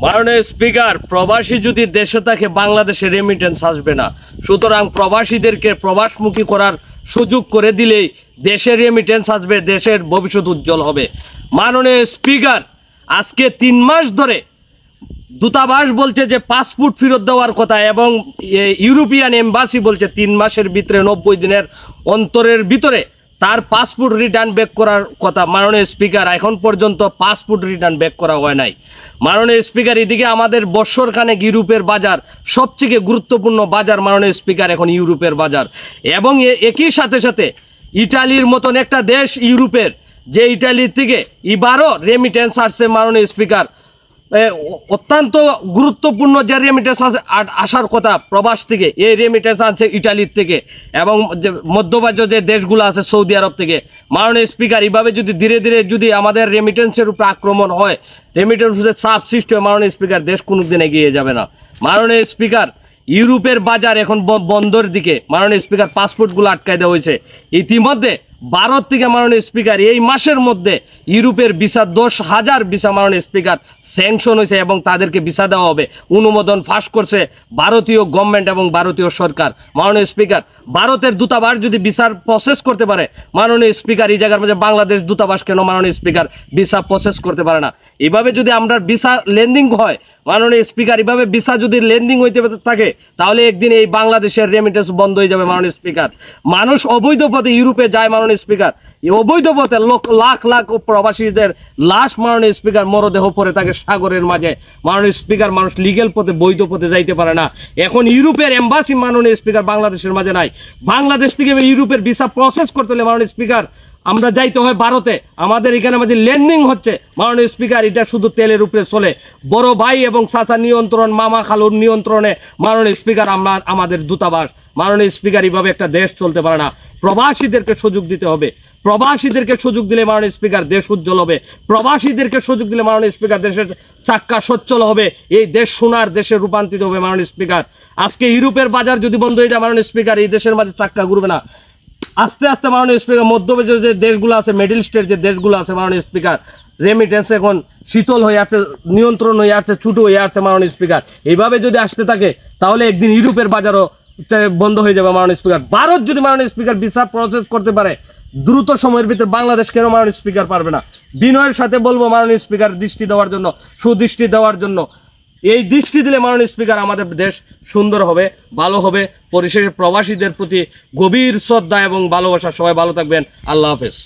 মাননীয় স্পিকার, প্রবাসী যদি দেশে থাকে বাংলাদেশে রেমিটেন্স আসবে না। সুতরাং প্রবাসীদেরকে প্রবাসমুখী করার সুযোগ করে দিলেই দেশের রেমিটেন্স আসবে, দেশের ভবিষ্যৎ উজ্জ্বল হবে। মাননীয় স্পিকার, আজকে 3 মাস ধরে দূতাবাস বলছে যে পাসপোর্ট ফেরত দেওয়ার কথা, এবং ইউরোপিয়ান এম্বাসি বলছে 3 মাসের ভিতরে 90 দিনের অন্তরের ভিতরে তার পাসপোর্ট রিটার্ন ব্যাক করার কথা। মাননীয় স্পিকার, এখন পর্যন্ত পাসপোর্ট রিটার্ন ব্যাক করা হয় নাই। মাননীয় স্পিকার, এদিকে আমাদের বৎসরখানেক ইউরোপের বাজার, সবথেকে গুরুত্বপূর্ণ বাজার মাননীয় স্পিকার এখন ইউরোপের বাজার, এবং একই সাথে সাথে ইটালির মতন একটা দেশ ইউরোপের, যে ইটালির থেকে এবারও রেমিটেন্স আসছে মাননীয় স্পিকার। অত্যন্ত গুরুত্বপূর্ণ যে রেমিটেন্স আসার কথা প্রবাস থেকে, এই রেমিটেন্স আসছে ইটালির থেকে, এবং মধ্যপ্রাচ্য যে দেশগুলো আছে সৌদি আরব থেকে। মাননীয় স্পিকার, এইভাবে যদি ধীরে ধীরে যদি আমাদের রেমিটেন্সের উপরে আক্রমণ হয়, রেমিটেন্সের চাপ সৃষ্টি হয়, মাননীয় স্পিকার, দেশ কোনোদিন এগিয়ে যাবে না। মাননীয় স্পিকার, ইউরোপের বাজার এখন বন্ধর দিকে। মাননীয় স্পিকার, পাসপোর্টগুলো আটকায় দেওয়া হয়েছে। ইতিমধ্যে ভারত থেকে মাননীয় স্পিকার এই মাসের মধ্যে ইউরোপের ভিসা 10,000 ভিসা মাননীয় স্পিকার স্যাংশন হয়েছে, এবং তাদেরকে ভিসা দেওয়া হবে। অনুমোদন ফাঁস করছে ভারতীয় গভর্নমেন্ট এবং ভারতীয় সরকার। মাননীয় স্পিকার, ভারতের দূতাবাস যদি ভিসার প্রসেস করতে পারে, মাননীয় স্পিকার, এই জায়গার মধ্যে বাংলাদেশ দূতাবাস কেন মাননীয় স্পিকার ভিসা প্রসেস করতে পারে না? এভাবে যদি আমরা ভিসা লেন্ডিং হয় মাননীয় স্পিকার, এভাবে ভিসা যদি লেন্ডিং হইতে থাকে, তাহলে একদিন এই বাংলাদেশের রেমিটেন্স বন্ধ হয়ে যাবে মাননীয় স্পিকার। মানুষ অবৈধ পথে ইউরোপে যায় মাননীয় স্পিকার, এই অবৈধ পথে লাখ লাখ প্রবাসীদের লাশ মাননীয় স্পিকার মরদেহ পড়ে থাকে সাগরের মাঝে। মাননীয় স্পিকার, মানুষ লিগেল পথে বৈধ পথে যাইতে পারে না। এখন ইউরোপের এম্বাসি মাননীয় স্পিকার বাংলাদেশের মাঝে নাই। বাংলাদেশ থেকে ইউরোপের ভিসা প্রসেস করতে হলে মাননীয় স্পিকার আমরা যাইতে হয় ভারতে। আমাদের এখানে আমাদের লেন্ডিং হচ্ছে মাননীয় স্পিকার, এটা শুধু তেলের উপরে চলে। বড় ভাই এবং চাচা নিয়ন্ত্রণ, মামা খালুর নিয়ন্ত্রণে মাননীয় স্পিকার আমাদের দূতাবাস। মাননীয় স্পিকার, এইভাবে একটা দেশ চলতে পারে না। প্রবাসীদেরকে সুযোগ দিতে হবে। প্রবাসীদেরকে সুযোগ দিলে মাননীয় স্পিকার দেশ উজ্জ্বল হবে। প্রবাসীদেরকে সুযোগ দিলে মাননীয় স্পিকার দেশের চাক্কা সচ্ছল হবে। এই দেশ সোনার দেশে রূপান্তরিত হবে মাননীয় স্পিকার। আজকে ইউরোপের বাজার যদি বন্ধ হয়ে যায় মাননীয় স্পিকার, এই দেশের মাঝে চাক্কা ঘুরবে না। আস্তে আস্তে মাননীয় স্পিকার মধ্যপ্রাচ্য যে দেশগুলো আছে, মিডল ইস্টের যে দেশগুলো আছে মাননীয় স্পিকার, রেমিটেন্স এখন শীতল হয়ে আসছে, নিয়ন্ত্রণ হয়ে আসছে, ছুটো হয়ে আসছে মাননীয় স্পিকার। এইভাবে যদি আসতে থাকে তাহলে একদিন ইউরোপের বাজারও বন্ধ হয়ে যাবে মাননীয় স্পিকার। ভারত যদি মাননীয় স্পিকার ভিসা প্রসেস করতে পারে দ্রুত সময়ের ভিতরে, বাংলাদেশ কেন মাননীয় স্পিকার পারবে না? বিনয়ের সাথে বলবো মাননীয় স্পিকার দৃষ্টি দেওয়ার জন্য, সুদৃষ্টি দেওয়ার জন্য। এই দৃষ্টি দিলে মাননীয় স্পিকার আমাদের দেশ সুন্দর হবে, ভালো হবে। পরিশেষে প্রবাসীদের প্রতি গভীর শ্রদ্ধা এবং ভালোবাসা। সবাই ভালো থাকবেন। আল্লাহ হাফেজ।